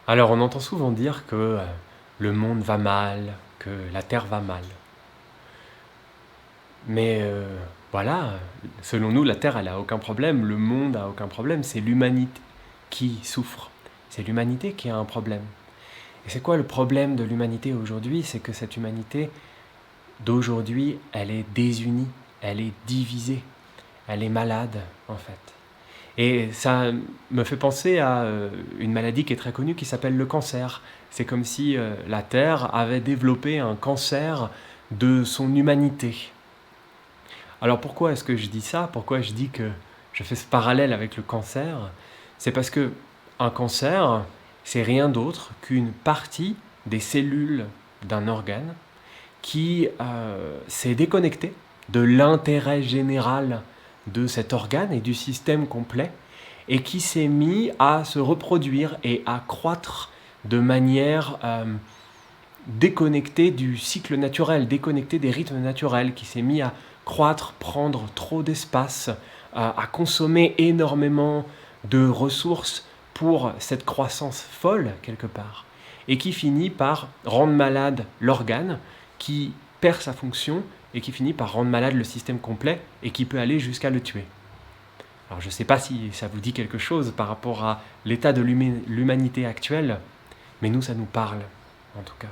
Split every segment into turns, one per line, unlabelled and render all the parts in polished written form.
Alors, on entend souvent dire que le monde va mal, que la Terre va mal. Mais voilà, selon nous, la Terre, elle a aucun problème, le monde a aucun problème, c'est l'humanité qui souffre. C'est l'humanité qui a un problème. Et c'est quoi le problème de l'humanité aujourd'hui? C'est que cette humanité d'aujourd'hui, elle est désunie, elle est divisée, elle est malade, en fait. Et ça me fait penser à une maladie qui est très connue qui s'appelle le cancer. C'est comme si la Terre avait développé un cancer de son humanité. Alors pourquoi est-ce que je dis ça? Pourquoi je dis que je fais ce parallèle avec le cancer? C'est parce que un cancer, c'est rien d'autre qu'une partie des cellules d'un organe qui s'est déconnectée de l'intérêt général de cet organe et du système complet et qui s'est mis à se reproduire et à croître de manière déconnectée du cycle naturel, déconnectée des rythmes naturels, qui s'est mis à croître, prendre trop d'espace, à consommer énormément de ressources pour cette croissance folle quelque part, et qui finit par rendre malade l'organe, qui perd sa fonction et qui finit par rendre malade le système complet et qui peut aller jusqu'à le tuer. Alors je ne sais pas si ça vous dit quelque chose par rapport à l'état de l'humanité actuelle, mais nous, ça nous parle, en tout cas.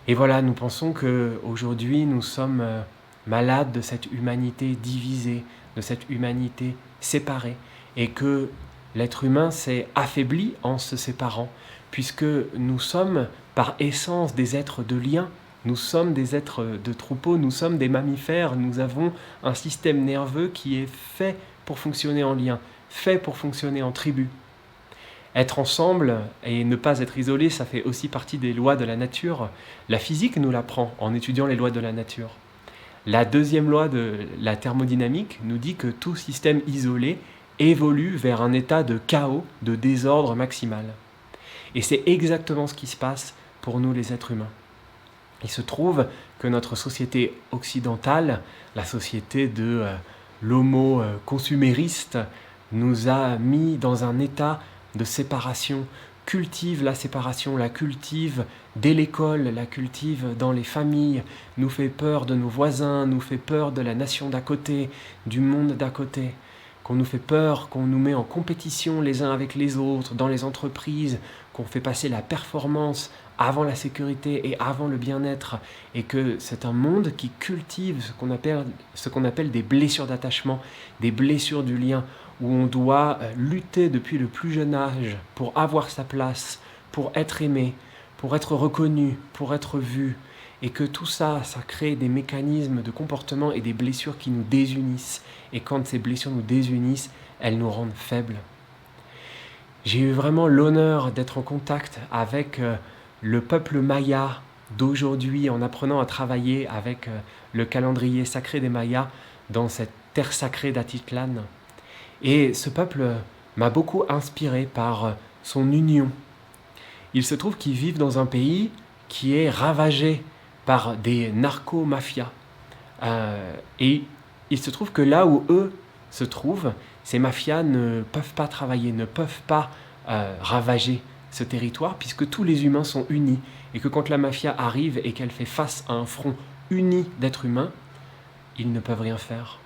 Et voilà, nous pensons qu'aujourd'hui, nous sommes malades de cette humanité divisée, de cette humanité séparée, et que l'être humain s'est affaibli en se séparant, puisque nous sommes par essence des êtres de lien, nous sommes des êtres de troupeau, nous sommes des mammifères, nous avons un système nerveux qui est fait pour fonctionner en lien, fait pour fonctionner en tribu. Être ensemble et ne pas être isolé, ça fait aussi partie des lois de la nature. La physique nous l'apprend en étudiant les lois de la nature. La deuxième loi de la thermodynamique nous dit que tout système isolé évolue vers un état de chaos, de désordre maximal. Et c'est exactement ce qui se passe pour nous les êtres humains. Il se trouve que notre société occidentale, la société de l'homo consumériste, nous a mis dans un état de séparation, cultive la séparation, la cultive dès l'école, la cultive dans les familles, nous fait peur de nos voisins, nous fait peur de la nation d'à côté, du monde d'à côté, qu'on nous fait peur, qu'on nous met en compétition les uns avec les autres, dans les entreprises, qu'on fait passer la performance avant la sécurité et avant le bien-être, et que c'est un monde qui cultive ce qu'on appelle des blessures d'attachement, des blessures du lien, où on doit lutter depuis le plus jeune âge pour avoir sa place, pour être aimé, pour être reconnu, pour être vu, et que tout ça, ça crée des mécanismes de comportement et des blessures qui nous désunissent. Et quand ces blessures nous désunissent, elles nous rendent faibles. J'ai eu vraiment l'honneur d'être en contact avec le peuple maya d'aujourd'hui en apprenant à travailler avec le calendrier sacré des Mayas dans cette terre sacrée d'Atitlan. Et ce peuple m'a beaucoup inspiré par son union. Il se trouve qu'ils vivent dans un pays qui est ravagé par des narco-mafias. Et il se trouve que là où eux se trouvent, ces mafias ne peuvent pas travailler, ne peuvent pas ravager ce territoire, puisque tous les humains sont unis. Et que quand la mafia arrive et qu'elle fait face à un front uni d'êtres humains, ils ne peuvent rien faire.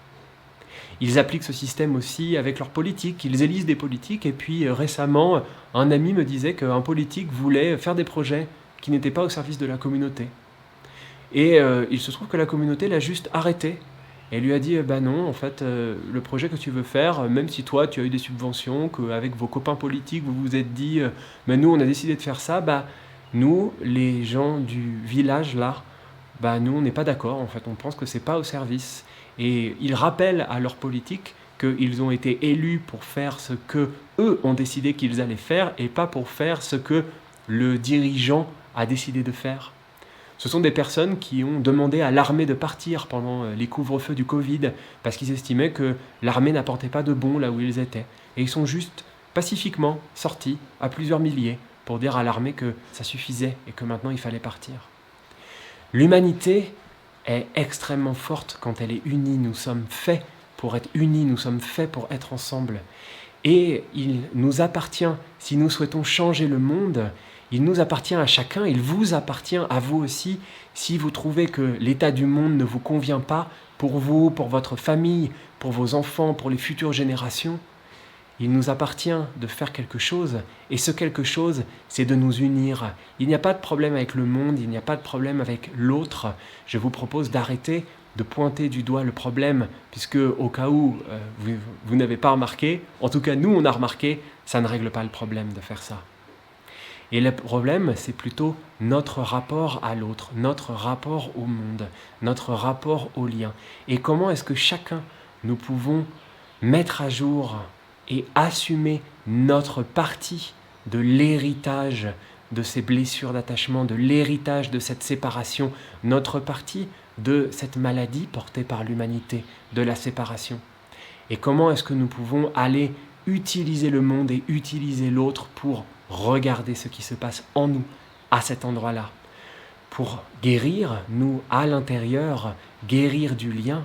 Ils appliquent ce système aussi avec leurs politiques. Ils élisent des politiques. Et puis récemment, un ami me disait qu'un politique voulait faire des projets qui n'étaient pas au service de la communauté. Et il se trouve que la communauté l'a juste arrêté. Et lui a dit, bah non, en fait, le projet que tu veux faire, même si toi, tu as eu des subventions, qu'avec vos copains politiques, vous vous êtes dit, mais nous, on a décidé de faire ça, bah nous, les gens du village, là, bah nous, on n'est pas d'accord, en fait, on pense que c'est pas au service. Et ils rappellent à leurs politiques qu'ils ont été élus pour faire ce que eux ont décidé qu'ils allaient faire et pas pour faire ce que le dirigeant a décidé de faire. Ce sont des personnes qui ont demandé à l'armée de partir pendant les couvre-feux du Covid parce qu'ils estimaient que l'armée n'apportait pas de bon là où ils étaient. Et ils sont juste pacifiquement sortis à plusieurs milliers pour dire à l'armée que ça suffisait et que maintenant il fallait partir. L'humanité est extrêmement forte quand elle est unie. Nous sommes faits pour être unis, nous sommes faits pour être ensemble. Et il nous appartient, si nous souhaitons changer le monde, il nous appartient à chacun, il vous appartient à vous aussi, si vous trouvez que l'état du monde ne vous convient pas, pour vous, pour votre famille, pour vos enfants, pour les futures générations. Il nous appartient de faire quelque chose, et ce quelque chose, c'est de nous unir. Il n'y a pas de problème avec le monde, il n'y a pas de problème avec l'autre. Je vous propose d'arrêter de pointer du doigt le problème, puisque au cas où vous n'avez pas remarqué, en tout cas nous on a remarqué, ça ne règle pas le problème de faire ça. Et le problème, c'est plutôt notre rapport à l'autre, notre rapport au monde, notre rapport aux liens. Et comment est-ce que chacun, nous pouvons mettre à jour et assumer notre partie de l'héritage de ces blessures d'attachement, de l'héritage de cette séparation, notre partie de cette maladie portée par l'humanité, de la séparation. Et comment est-ce que nous pouvons aller utiliser le monde et utiliser l'autre pour regarder ce qui se passe en nous, à cet endroit-là, pour guérir, nous, à l'intérieur, guérir du lien,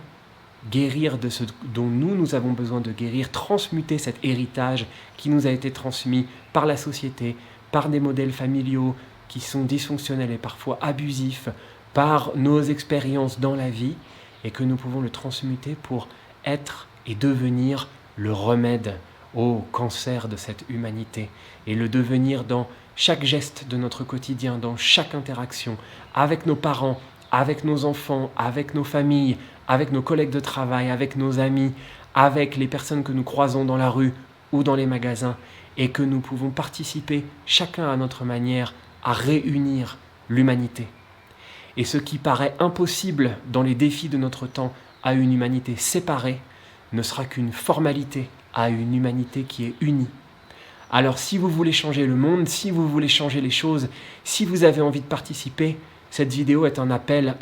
guérir de ce dont nous avons besoin de guérir, transmuter cet héritage qui nous a été transmis par la société, par des modèles familiaux qui sont dysfonctionnels et parfois abusifs, par nos expériences dans la vie, et que nous pouvons le transmuter pour être et devenir le remède au cancer de cette humanité, et le devenir dans chaque geste de notre quotidien, dans chaque interaction, avec nos parents, avec nos enfants, avec nos familles, avec nos collègues de travail, avec nos amis, avec les personnes que nous croisons dans la rue ou dans les magasins, et que nous pouvons participer, chacun à notre manière, à réunir l'humanité. Et ce qui paraît impossible dans les défis de notre temps à une humanité séparée ne sera qu'une formalité à une humanité qui est unie. Alors si vous voulez changer le monde, si vous voulez changer les choses, si vous avez envie de participer, cette vidéo est un appel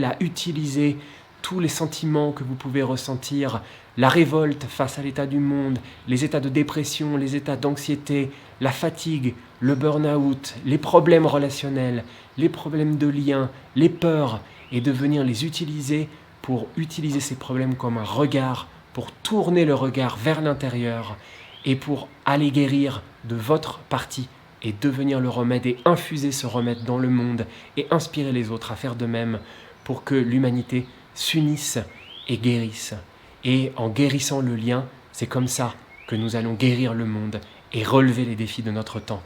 à utiliser tous les sentiments que vous pouvez ressentir, la révolte face à l'état du monde, les états de dépression, les états d'anxiété, la fatigue, le burn-out, les problèmes relationnels, les problèmes de lien, les peurs, et de venir les utiliser pour utiliser ces problèmes comme un regard, pour tourner le regard vers l'intérieur et pour aller guérir de votre partie et devenir le remède et infuser ce remède dans le monde et inspirer les autres à faire de même pour que l'humanité s'unisse et guérisse. Et en guérissant le lien, c'est comme ça que nous allons guérir le monde et relever les défis de notre temps.